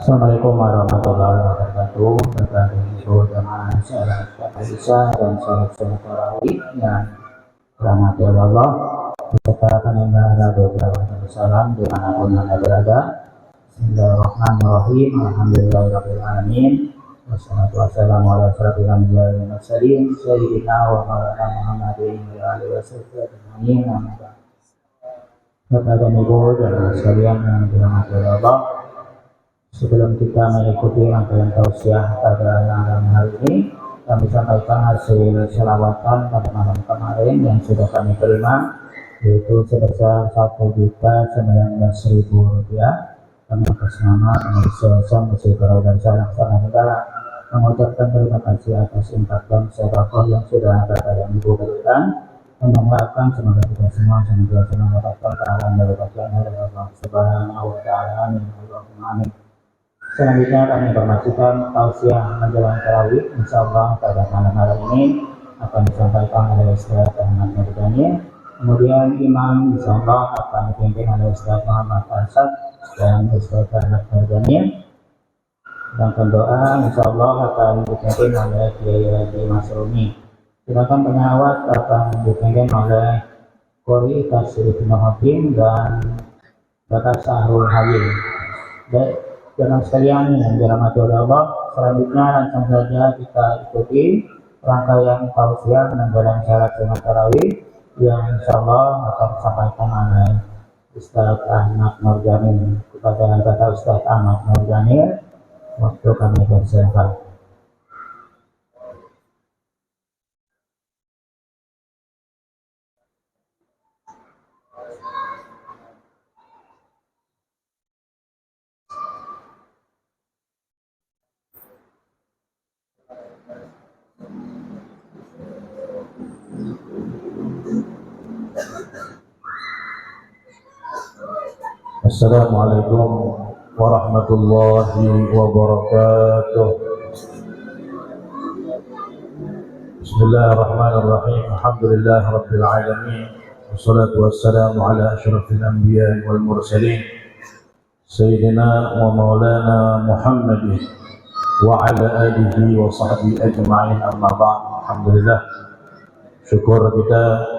Assalamualaikum warahmatullahi wabarakatuh. Bapak Ibu jamaah salat Isya dan salat tarawih yang dirahmati Allah. Kita akan membaca beberapa salam dimanapun anda berada. Bismillahirrahmanirrahim. Alhamdulillahirabbil alamin. Wassalatu wassalamu ala asyrofil anbiya'i wal mursalin sayyidina wa maulana Muhammadin wa alihi wasallam. Bapak dan Ibu jamaah sekalian yang dirahmati Allah. Sebelum kita mengikuti rangkaian tausiah pada malam hari ini, kami sampaikan hasil selawatan pada malam kemarin yang sudah kami terima, yaitu sebesar Rp1.019.000. Kami atas nama Indonesia Musik dan Salam Negara mengucapkan terima kasih atas infak dan sedekah yang sudah Bapak dan Ibu berikan, dan mendoakan semoga kita semua senantiasa mendapatkan pahala dari Allah Subhanahu wa Ta'ala. Amin. Selanjutnya kami informasikan tausiah menjelang tarawih insyaallah pada malam hari ini akan disampaikan oleh Ustaz Ahmad Nurdani. Kemudian imam insyaallah akan dipimpin oleh Ustaz Muhammad Farsad dan Ustaz Ahmad Nurdani. Sedangkan doa insyaallah akan dipimpin oleh Kiai Haji Masrumi. Sedangkan penyawat akan dipimpin oleh Qori Tasrif Hakim dan Bapak Sahrul Halim. Jemaah sekalian yang dirahmati Allah, selanjutnya langsung saja kita ikuti rangkaian tausiah menjelang salat Jumat tarawih yang insyaallah akan disampaikan oleh Ustaz Ahmad Nurdani. Kepada kata Ustaz Ahmad Nurdani, waktu kami persilakan. Assalamualaikum warahmatullahi wabarakatuh. Bismillahirrahmanirrahim. Alhamdulillah rabbil alamin. Wassalatu wassalamu ala asyrafil anbiya'i wal mursalin sayyidina wa maulana Muhammadin wa ala alihi wa sahbihi ajma'in, amma ba'd. Alhamdulillah, syukur kita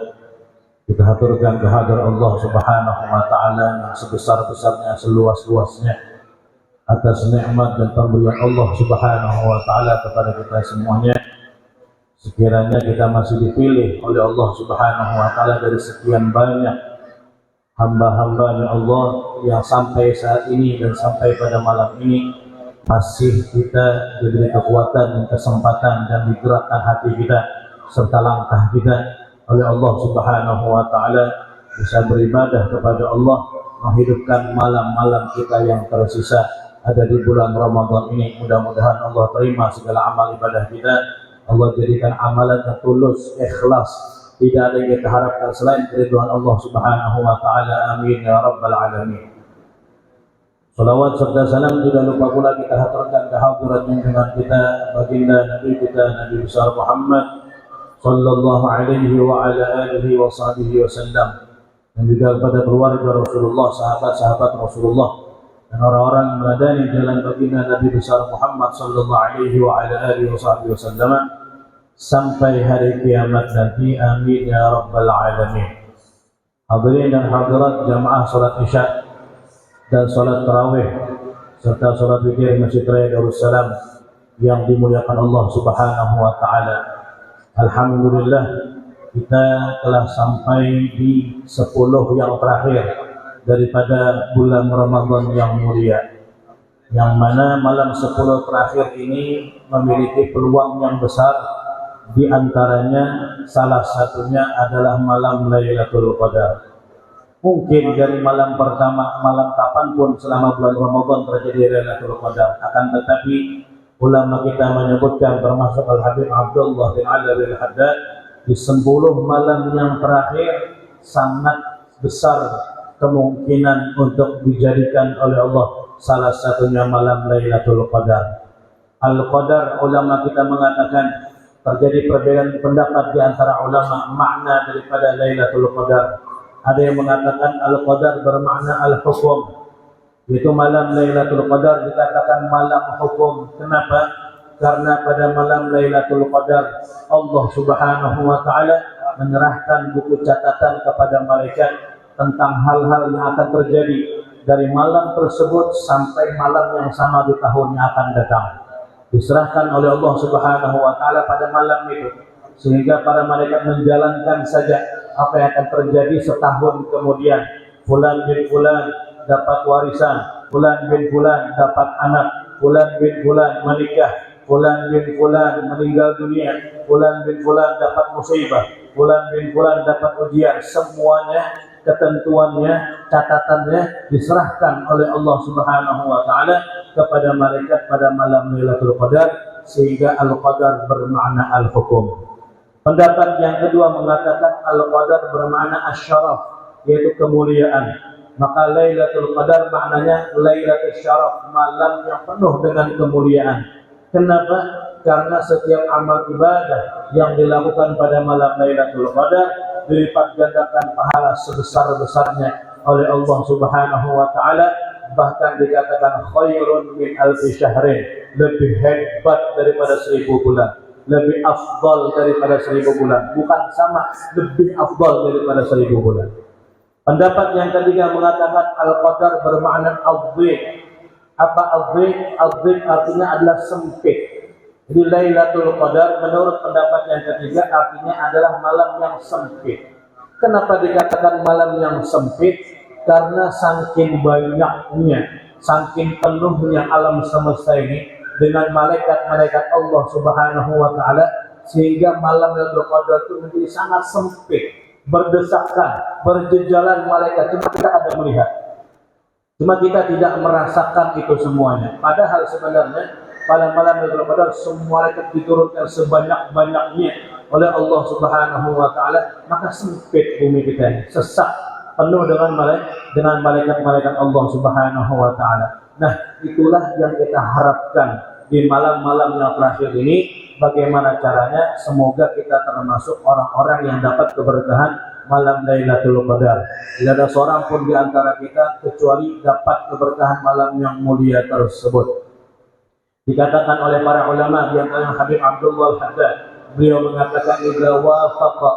haturkan kehadiran Allah Subhanahu wa Ta'ala yang sebesar-besarnya, seluas-luasnya atas nikmat dan pemberian Allah Subhanahu wa Ta'ala kepada kita semuanya. Sekiranya kita masih dipilih oleh Allah Subhanahu wa Ta'ala dari sekian banyak hamba-hambanya Allah yang sampai saat ini dan sampai pada malam ini masih kita diberi kekuatan dan kesempatan dan digerakkan hati kita serta langkah kita oleh Allah Subhanahu wa Ta'ala bisa beribadah kepada Allah, menghidupkan malam-malam kita yang tersisa ada di bulan Ramadan ini. Mudah-mudahan Allah terima segala amal ibadah kita. Allah jadikan amalan yang tulus, ikhlas, tidak ada yang kita harapkan selain keridhaan Allah Subhanahu wa Ta'ala. Amin ya rabbal alamin. Salawat serta salam tidak lupa pula kita haturkan kehadiran junjungan kita baginda Nabi kita Nabi besar Muhammad sallallahu alaihi wa ala alihi wa sahbihi wasallam, dan juga kepada keluarga Rasulullah, sahabat-sahabat Rasulullah, dan orang-orang yang meladani jalan baginda Nabi besar Muhammad sallallahu alaihi wa ala alihi wa sahbihi wasallam sampai hari kiamat nanti. Amin ya rabbal alamin. Hadirin dan hadirat jamaah salat Isya dan salat tarawih serta salat witir Masjid Raya Darussalam yang dimuliakan Allah Subhanahu wa Ta'ala. Alhamdulillah, kita telah sampai di 10 yang terakhir daripada bulan Ramadan yang mulia, yang mana malam 10 terakhir ini memiliki peluang yang besar. Di antaranya salah satunya adalah malam Lailatul Qadar. Mungkin dari malam pertama, malam kapanpun selama bulan Ramadan terjadi Lailatul Qadar, akan tetapi Ulama kita menyebutkan termasuk Al-Habib Abdullah bin Ali al-Haddad, di 10 malam yang terakhir sangat besar kemungkinan untuk dijadikan oleh Allah salah satunya malam Lailatul Qadar. Al-Qadar, ulama kita mengatakan terjadi perbedaan pendapat di antara ulama makna daripada Lailatul Qadar. Ada yang mengatakan Al-Qadar bermakna al-hukum, yaitu malam Lailatul Qadar dikatakan malam hukum. Kenapa? Karena pada malam Lailatul Qadar Allah Subhanahu wa taala menyerahkan buku catatan kepada malaikat tentang hal-hal yang akan terjadi dari malam tersebut sampai malam yang sama di tahun yang akan datang. Diserahkan oleh Allah Subhanahu wa taala pada malam itu, sehingga para malaikat menjalankan saja apa yang akan terjadi setahun kemudian. Fulan bin fulan dapat warisan, fulan bin fulan dapat anak, fulan bin fulan menikah, fulan bin fulan meninggal dunia, fulan bin fulan dapat musibah, fulan bin fulan dapat ujian. Semuanya, ketentuannya, catatannya diserahkan oleh Allah Subhanahu wa taala kepada malaikat pada malam Lailatul Qadar, sehingga Al-Qadar bermakna al-hukum. Pendapat yang kedua mengatakan Al-Qadar bermakna asy-syaraf, yaitu kemuliaan. Maka Lailatul Qadar maknanya Lailatul Syaraf, malam yang penuh dengan kemuliaan. Kenapa? Karena setiap amal ibadah yang dilakukan pada malam Lailatul Qadar dilipat gandakan pahala sebesar-besarnya oleh Allah Subhanahu wa taala. Bahkan dikatakan khairun min alfi syahrin, lebih hebat daripada 1000 bulan, lebih afdal daripada 1000 bulan. Bukan sama, lebih afdal daripada 1000 bulan. Pendapat yang ketiga mengatakan Al-Qadar bermakna al-dhiq. Apa al-dhiq? Al-dhiq artinya adalah sempit. Jadi Lailatul Qadar menurut pendapat yang ketiga artinya adalah malam yang sempit. Kenapa dikatakan malam yang sempit? Karena saking banyaknya, saking penuhnya alam semesta ini dengan malaikat-malaikat Allah Subhanahu wa taala, sehingga malam Lailatul Qadar itu menjadi sangat sempit, berdesakan, berjejalan malaikat. Cuma kita ada melihat, cuma kita tidak merasakan itu semuanya. Padahal sebenarnya pada malam Lailatul Qadar semua malaikat diturunkan sebanyak-banyaknya oleh Allah Subhanahu wa taala. Maka sempit bumi kita ini, sesak, penuh dengan malaikat-malaikat Allah Subhanahu wa taala. Nah, itulah yang kita harapkan di malam-malam yang terakhir ini. Bagaimana caranya? Semoga kita termasuk orang-orang yang dapat keberkahan malam Lailatul Qadar. Tidak ada seorang pun di antara kita kecuali dapat keberkahan malam yang mulia tersebut. Dikatakan oleh para ulama, di antaranya Habib Abdullah al-Haddad, beliau mengatakan idza wafaqa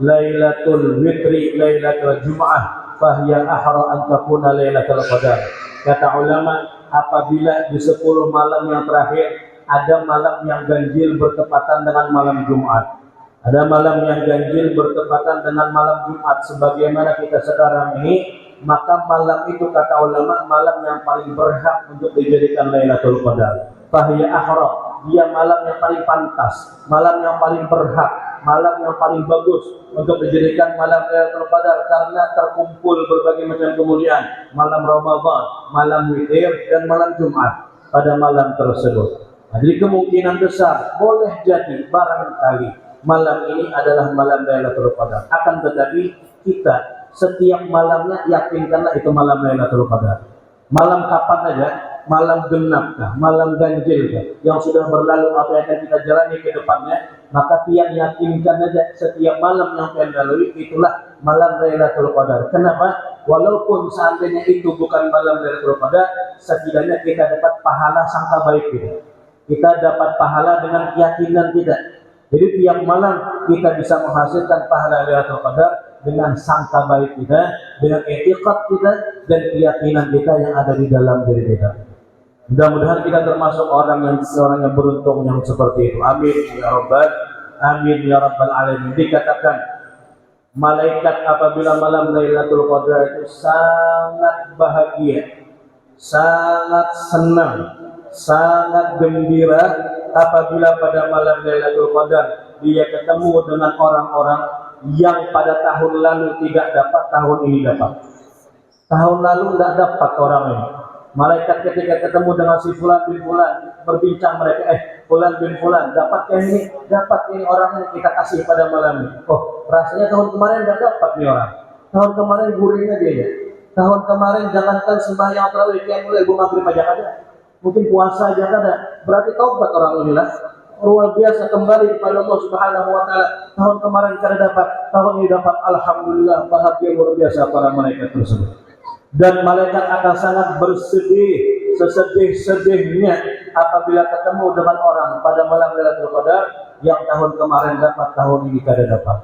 Lailatul Witri Lailatul Jum'ah fahiya ahra an takuna Lailatul Qadar. Kata ulama, apabila di 10 malam yang terakhir ada malam yang ganjil bertepatan dengan malam Jumat, ada malam yang ganjil bertepatan dengan malam Jumat sebagaimana kita sekarang ini, maka malam itu kata ulama malam yang paling berhak untuk dijadikan Lailatul Qadar. Fahiya ahra, dia malam yang paling pantas, malam yang paling berhak, malam yang paling bagus untuk dijadikan malam Lailatul Qadar, karena terkumpul berbagai macam kemuliaan, malam Ramadan, malam witir, dan malam Jumat pada malam tersebut. Nah, jadi kemungkinan besar boleh jadi barangkali malam ini adalah malam Lailatul Qadar. Akan tetapi kita setiap malamnya yakinkanlah itu malam Lailatul Qadar. Malam kapan aja, malam genapkah, malam ganjilkah, yang sudah berlalu atau yang akan kita jalani ke depannya, maka tiang yakinkan aja setiap malam yang kita lalui itulah malam Lailatul Qadar. Kenapa? Walaupun seandainya itu bukan malam Lailatul Qadar, setidaknya kita dapat pahala sangka baik kita. Kita dapat pahala dengan keyakinan tidak. Jadi tiap malam kita bisa menghasilkan pahala Lailatul Qadar dengan sangka baik kita, dengan i'tiqad kita, dan keyakinan kita yang ada di dalam diri kita. Mudah-mudahan kita termasuk orang yang beruntung yang seperti itu. Amin ya rabbal, amin ya rabbal alamin. Dikatakan malaikat apabila malam Lailatul Qadar itu sangat bahagia, sangat senang, sangat gembira apabila pada malam Lailatul Qadar dia ketemu dengan orang-orang yang pada tahun lalu tidak dapat, tahun ini dapat. Tahun lalu tidak dapat orang ini. Malaikat ketika ketemu dengan si fulan bin fulan, berbincang mereka, fulan bin fulan, dapat ini orang yang kita kasih pada malam ini. Oh, rasanya tahun kemarin nggak dapat nih orang. Tahun kemarin gurihnya dia. Tahun kemarin jangankan sembahyang tarawih yang mulai maghrib aja ada. Mungkin puasa aja ada. Berarti taubat orang inilah. Luar biasa kembali kepada Allah Subhanahu wa taala. Tahun kemarin kada dapat, tahun ini dapat. Alhamdulillah, bahagia luar biasa para malaikat tersebut. Dan malaikat akan sangat bersedih, sesedih-sedihnya apabila ketemu dengan orang pada malam Lailatul Qadar yang tahun kemarin dapat, tahun ini kada dapat.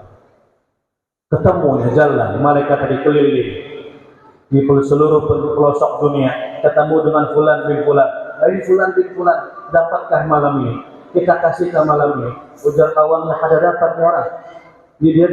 Ketemunya jalan, malaikat tadi keliling di seluruh pelosok dunia, ketemu dengan fulan bin fulan. Fulan bin fulan, dapatkah malam ini? Kita kasihkan malam ini. Ujar kawannya, kada dapat orang. Dia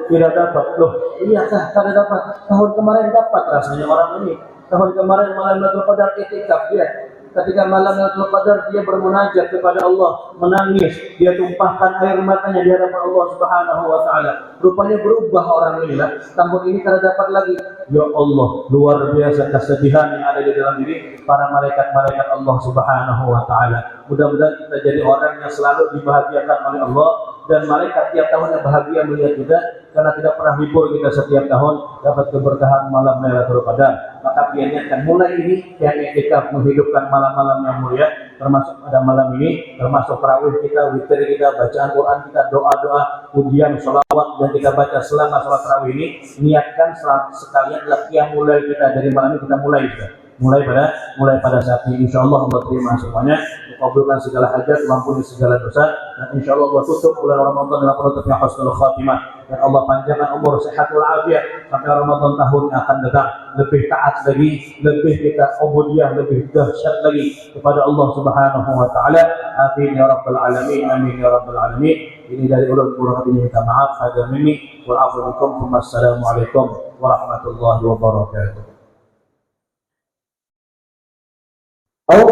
tidak dapat. Loh, iya kah kada dapat? Tahun kemarin dapat rasanya orang ini. Tahun kemarin malam Lailatul Qadar itikaf dia. Ketika malam Lailatul Qadar dia bermunajat kepada Allah, menangis, dia tumpahkan air matanya di hadapan Allah Subhanahu wa taala. Rupanya berubah orang ini lah. Tahun ini kada dapat lagi. Ya Allah, luar biasa kesedihan yang ada di dalam diri para malaikat-malaikat Allah Subhanahu wa taala. Mudah-mudahan kita jadi orang yang selalu dibahagiakan oleh Allah, dan malaikat tiap tahunnya bahagia melihat kita karena tidak pernah libur kita setiap tahun dapat keberkahan malam Lailatul Qadar. Maka niatkan mulai ini yang iktikaf menghidupkan malam-malam yang mulia, termasuk pada malam ini, termasuk tarawih kita, witir kita, bacaan Quran kita, doa-doa, pujian, sholawat yang kita baca selama sholat tarawih ini. Niatkan sekalian adalah qiyam mulai kita dari malam ini, kita mulai pada saat ini. Insyaallah Allah terima semuanya, kabulkan segala hajat, ampuni segala dosa, dan insyaallah Allah tutup bulan Ramadan dengan penutupnya husnul khatimah, dan Allah panjangkan umur, sehat walafiat sampai Ramadan tahun yang akan datang, lebih taat lagi, lebih kita ubudiyah, lebih dahsyat lagi kepada Allah Subhanahu wa taala. Amin ya rabbal alamin, amin ya rabbal alamin. Ini dari ulun kurang lebihnya minta maaf. Hadza minni wal afu minkum. Wassalamualaikum warahmatullahi wabarakatuh.